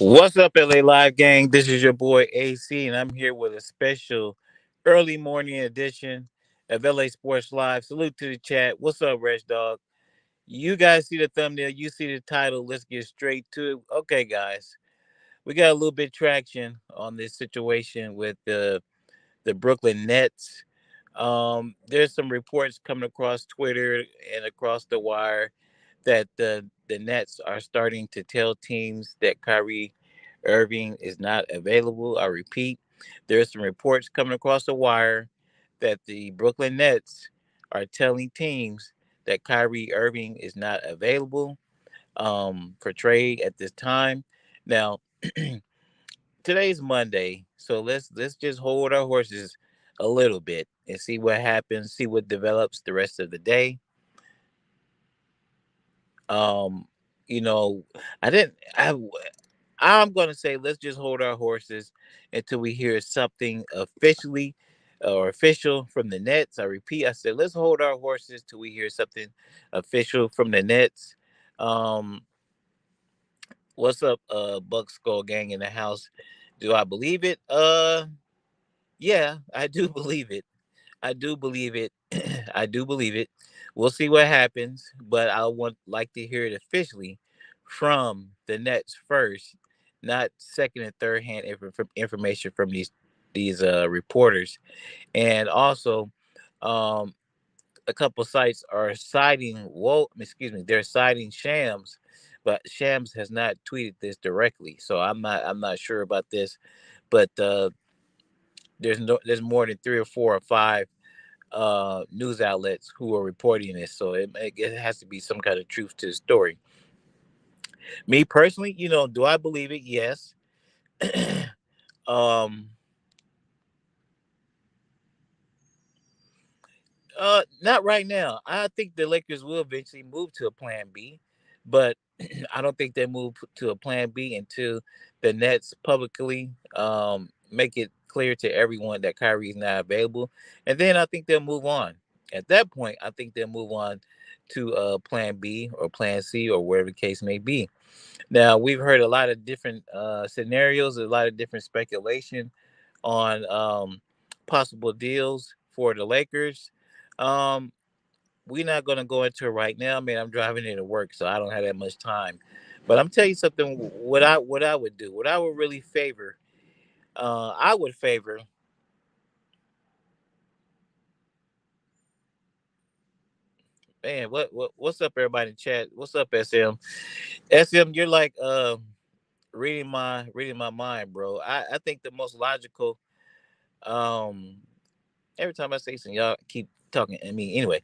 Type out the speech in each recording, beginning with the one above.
What's up, LA Live Gang? This is your boy AC, and I'm here with a special early morning edition of LA Sports Live. Salute to the chat. What's up, Reg Dog? You guys see the thumbnail, you see the title. Let's get straight to it. Okay, guys, we got a little bit traction on this situation with the Brooklyn Nets. There's some reports coming across Twitter and across the wire that the Nets are starting to tell teams that Kyrie Irving is not available. I repeat, there's some reports coming across the wire that the Brooklyn Nets are telling teams that Kyrie Irving is not available for trade at this time. Now, today's Monday, so let's just hold our horses a little bit and see what happens, see what develops the rest of the day. Um, you know, I didn't. I'm gonna say let's just hold our horses until we hear something officially or official from the Nets. I repeat, I said let's hold our horses till we hear something official from the Nets. Um, what's up, Buck Skull Gang in the house? Do I believe it? Yeah, I do believe it. I do believe it. I do believe it. We'll see what happens, but I want like to hear it officially from the Nets first, not second and third hand information from these reporters. And also, um, a couple sites are citing excuse me, they're citing Shams, but Shams has not tweeted this directly, so I'm not sure about this, but there's more than three or four or five news outlets who are reporting this, so it has to be some kind of truth to the story. Me personally, do I believe it? Yes. um, not right now. I think the Lakers will eventually move to a Plan B, but I don't think they move to a Plan B until the Nets publicly make it clear to everyone that Kyrie is not available, and then I think they'll move on. At that point, I think they'll move on to Plan B or Plan C or whatever the case may be. Now we've heard a lot of different scenarios, a lot of different speculation on possible deals for the Lakers. Um, we're not going to go into it right now. I mean, I'm driving into work, so I don't have that much time. But I'm telling you something. What I would do, what I would really favor, I would favor. Man, what's up, everybody in chat? What's up, SM? SM, you're like reading my mind, bro. I think the most logical. Um, every time I say something, y'all keep talking at me. Anyway,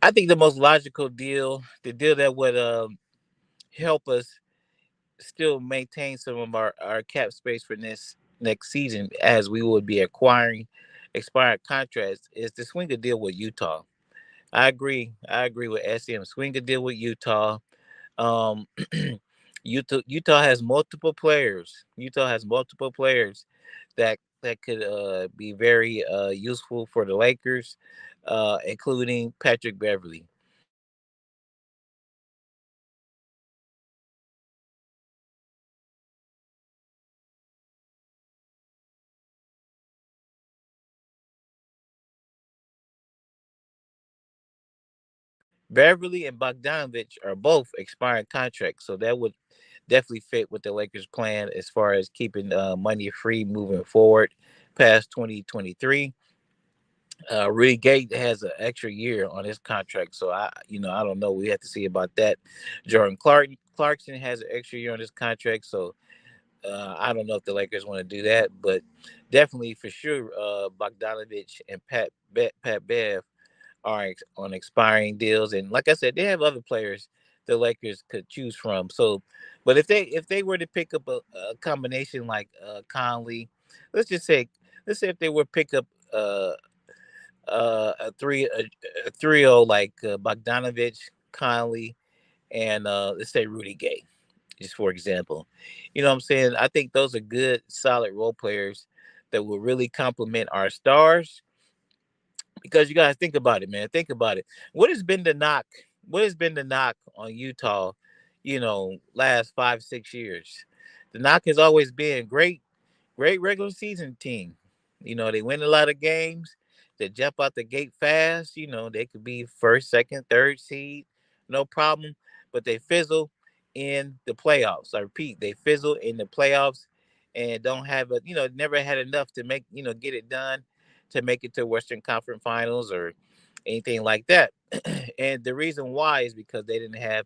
I think the most logical deal, the deal that would help us still maintain some of our cap space for next season, as we would be acquiring expired contracts, is to swing a deal with Utah. I agree. I agree with SM. Swing a deal with Utah. Um, Utah has multiple players. Utah has multiple players that could be very useful for the Lakers, including Patrick Beverly. Beverly and Bogdanovich are both expiring contracts, so that would definitely fit with the Lakers' plan as far as keeping money free moving forward past 2023. Rudy Gay has an extra year on his contract, so I don't know. We have to see about that. Jordan Clarkson has an extra year on his contract, so I don't know if the Lakers want to do that, but definitely for sure, Bogdanovich and Pat Bev are on expiring deals, and like I said, they have other players the Lakers could choose from. So, but if they were to pick up a combination like Conley, let's just say let's say if they were to pick up a trio like Bogdanovich, Conley, and let's say Rudy Gay, just for example. You know what I'm saying? I think those are good, solid role players that will really complement our stars. Because you guys think about it, man. Think about it. What has been the knock? What has been the knock on Utah? Last 5, 6 years. The knock has always been great regular season team. They win a lot of games. They jump out the gate fast. They could be first, second, third seed, no problem. But they fizzle in the playoffs. I repeat, they fizzle in the playoffs and don't have never had enough to make, get it done to make it to Western Conference Finals or anything like that. And the reason why is because they didn't have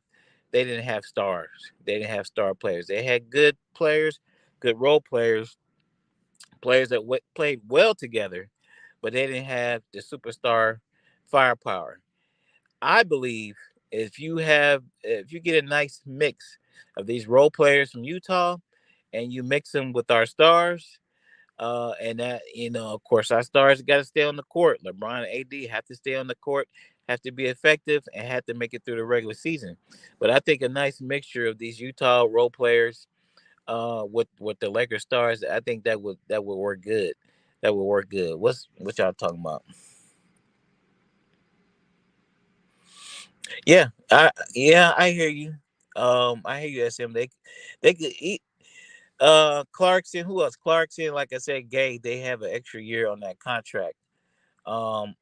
stars. They didn't have star players. They had good players, good role players, players that played well together, but they didn't have the superstar firepower. I believe if you get a nice mix of these role players from Utah, and you mix them with our stars, and that of course, our stars got to stay on the court. LeBron and AD have to stay on the court, have to be effective, and have to make it through the regular season. But I think a nice mixture of these Utah role players with the Lakers stars, I think that would work good. That would work good. What y'all talking about? Yeah, I hear you. I hear you, SM. They could eat Clarkson. Who else? Clarkson, like I said, Gay, they have an extra year on that contract. Um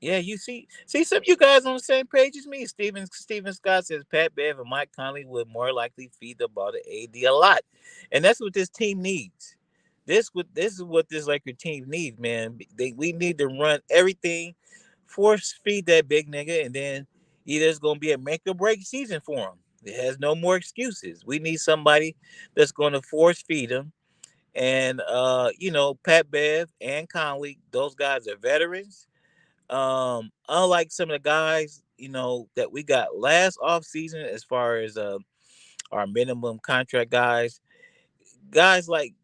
Yeah, you see some of you guys on the same page as me. Steven Scott says Pat Bev and Mike Conley would more likely feed the ball to AD a lot, and that's what this team needs. This is what this Laker team needs, man. We need to run everything, force feed that big nigga, and then either it's gonna be a make or break season for him. It has no more excuses. We need somebody that's gonna force feed him, and Pat Bev and Conley, those guys are veterans. Unlike some of the guys, that we got last off season, as far as our minimum contract guys like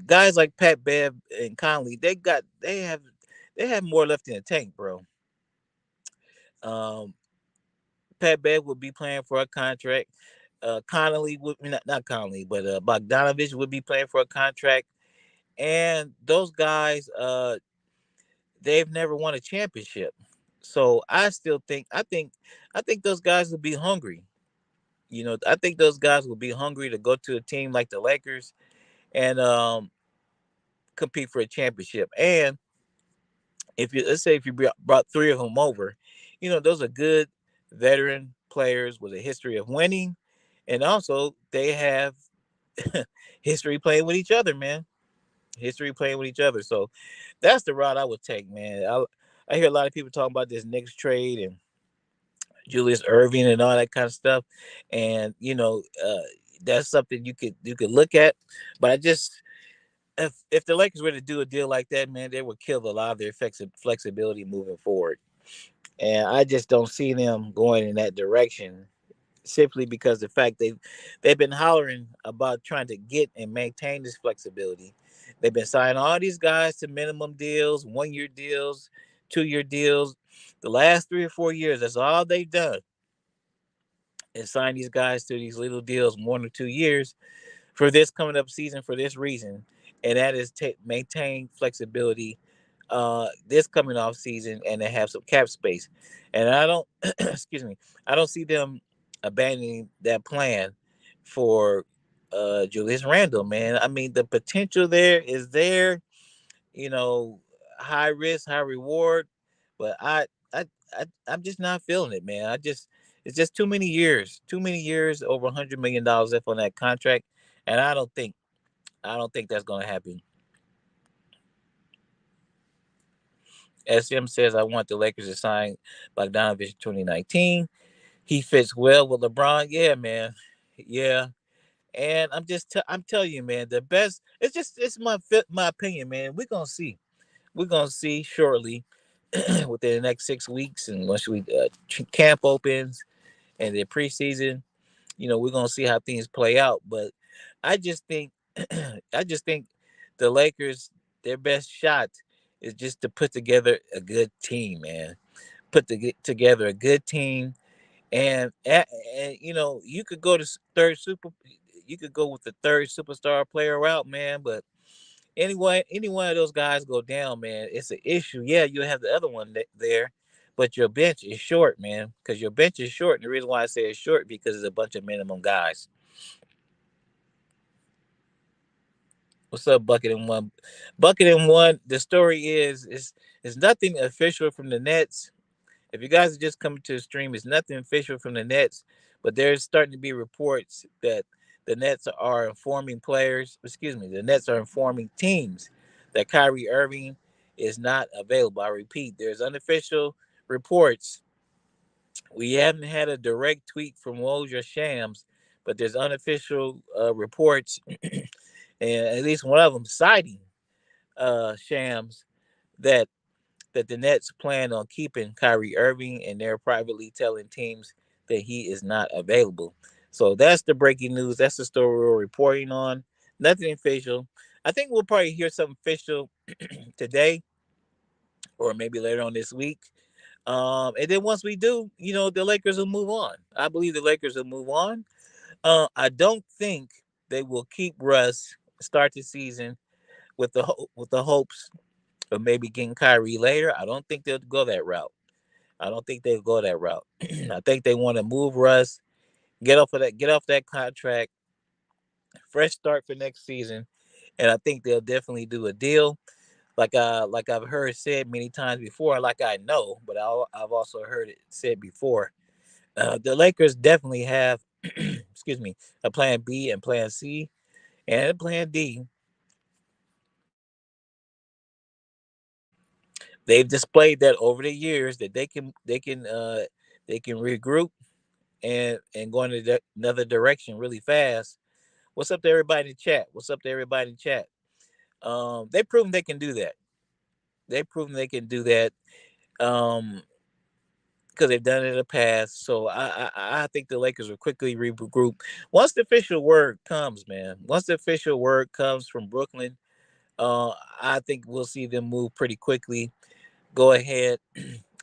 guys like Pat Bev and Conley, they have more left in the tank, bro. Um, Pat Bev would be playing for a contract. Connolly would not Connolly, but Bogdanovich would be playing for a contract, and those guys, they've never won a championship. So I think those guys will be hungry. I think those guys will be hungry to go to a team like the Lakers and compete for a championship. And if you let's say if you brought three of them over, those are good veteran players with a history of winning, and also they have history playing with each other, man. History playing with each other. So that's the route I would take, man. I hear a lot of people talking about this Knicks trade and Julius Irving and all that kind of stuff, and that's something you could look at. But I just if the Lakers were to do a deal like that, man, they would kill a lot of their flexibility moving forward. And I just don't see them going in that direction, simply because the fact they've been hollering about trying to get and maintain this flexibility. They've been signing all these guys to minimum deals, 1 year deals, 2 year deals. The last 3 or 4 years, that's all they've done and sign these guys to these little deals, 1 or 2 years for this coming up season for this reason, and that is maintain flexibility this coming off season and to have some cap space. And I don't, excuse me, I don't see them abandoning that plan for Julius Randle, man. I mean, the potential there is there, you know, high risk, high reward, but I'm just not feeling it, man. It's just too many years, over $100 million left on that contract, and I don't think that's gonna happen. SM says I want the Lakers to sign Bogdanovich in 2019. He fits well with LeBron. Yeah, man. Yeah. And I'm telling you, man, the best. It's my opinion, man. We're gonna see shortly within the next 6 weeks, and once camp opens and the preseason, we're gonna see how things play out. But I just think, I just think the Lakers, their best shot is just to put together a good team, man. Together a good team, and you could go to you could go with the third superstar player route, man. But anyway, any one of those guys go down, man, it's an issue. Yeah, you have the other one there, but your bench is short, man. Because your bench is short, and the reason why I say it's short because it's a bunch of minimum guys. What's up, Bucket and One? Bucket and One. The story is nothing official from the Nets. If you guys are just coming to the stream, it's nothing official from the Nets, but there's starting to be reports that the Nets are informing players. Excuse me, the Nets are informing teams that Kyrie Irving is not available. I repeat, there's unofficial reports. We haven't had a direct tweet from Woj or Shams, but there's unofficial reports, and at least one of them citing Shams that the Nets plan on keeping Kyrie Irving, and they're privately telling teams that he is not available. So that's the breaking news. That's the story we're reporting on. Nothing official. I think we'll probably hear something official today or maybe later on this week. And then once we do, the Lakers will move on. I believe the Lakers will move on. I don't think they will keep Russ, start the season with the hopes of maybe getting Kyrie later. I don't think they'll go that route. I don't think they'll go that route. I think they want to move Russ, get off that contract, fresh start for next season, and I think they'll definitely do a deal. Like I've heard said many times before, like I know, but I've also heard it said before. The Lakers definitely have, excuse me, a plan B and plan C and a plan D. They've displayed that over the years that they can regroup and go in another direction really fast. What's up to everybody in the chat? What's up to everybody in the chat? They've proven they can do that. They've proven they can do that. Um, because they've done it in the past. So I think the Lakers will quickly regroup once the official word comes, man. Once the official word comes from Brooklyn, I think we'll see them move pretty quickly. Go ahead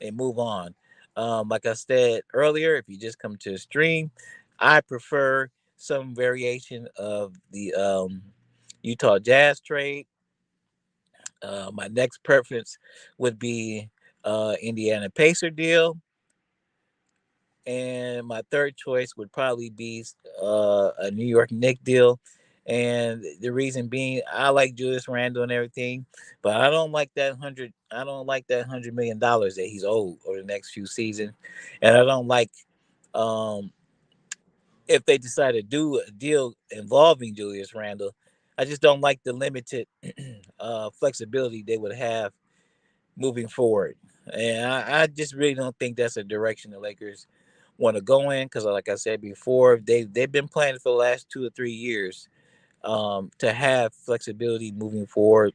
and move on. Like I said earlier, if you just come to the stream, I prefer some variation of the Utah Jazz trade. My next preference would be Indiana Pacer deal, and my third choice would probably be a New York Knicks deal. And the reason being, I like Julius Randle and everything, but I don't like that hundred. I don't like that $100 million that he's owed over the next few seasons, and I don't like um, if they decide to do a deal involving Julius Randle. I just don't like the limited flexibility they would have moving forward. And I just really don't think that's a direction the Lakers want to go in because, like I said before, they've been planning for the last 2 or 3 years to have flexibility moving forward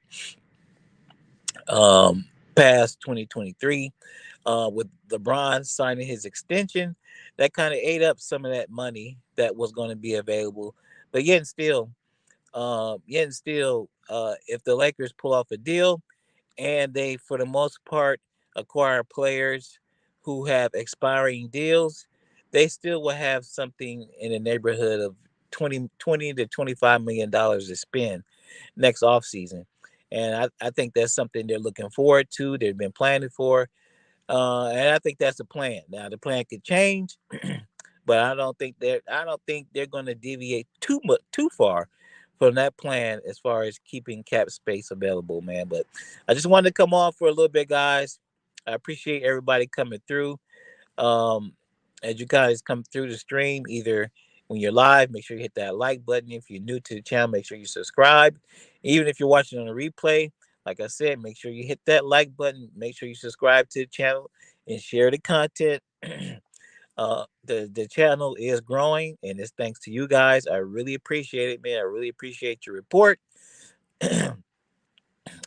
um, past 2023. With LeBron signing his extension, that kind of ate up some of that money that was going to be available. But if the Lakers pull off a deal, and they, for the most part, acquire players who have expiring deals, they still will have something in the neighborhood of 20 to $25 million to spend next offseason. And I think that's something they're looking forward to. They've been planning for. And I think that's the plan. Now the plan could change, but I don't think they're going to deviate too far from that plan as far as keeping cap space available, man. But I just wanted to come on for a little bit, guys. I appreciate everybody coming through. Um, as you guys come through the stream, either when you're live, make sure you hit that like button. If you're new to the channel, make sure you subscribe. Even if you're watching on a replay, like I said, make sure you hit that like button. Make sure you subscribe to the channel and share the content. The channel is growing, and it's thanks to you guys. I really appreciate it, man. I really appreciate your report.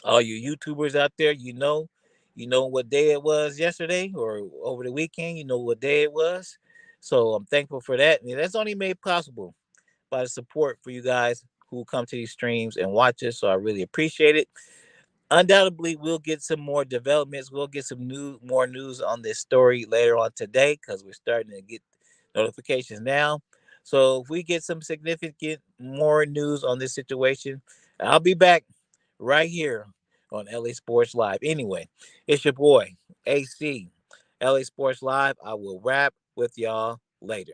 All you YouTubers out there, you know what day it was yesterday or over the weekend. You know what day it was. So I'm thankful for that. And that's only made possible by the support for you guys who come to these streams and watch us. So I really appreciate it. Undoubtedly, we'll get some more developments. We'll get some more news on this story later on today because we're starting to get notifications now. So if we get some significant more news on this situation, I'll be back right here on LA Sports Live. Anyway, it's your boy AC, LA Sports Live. I will rap with y'all later.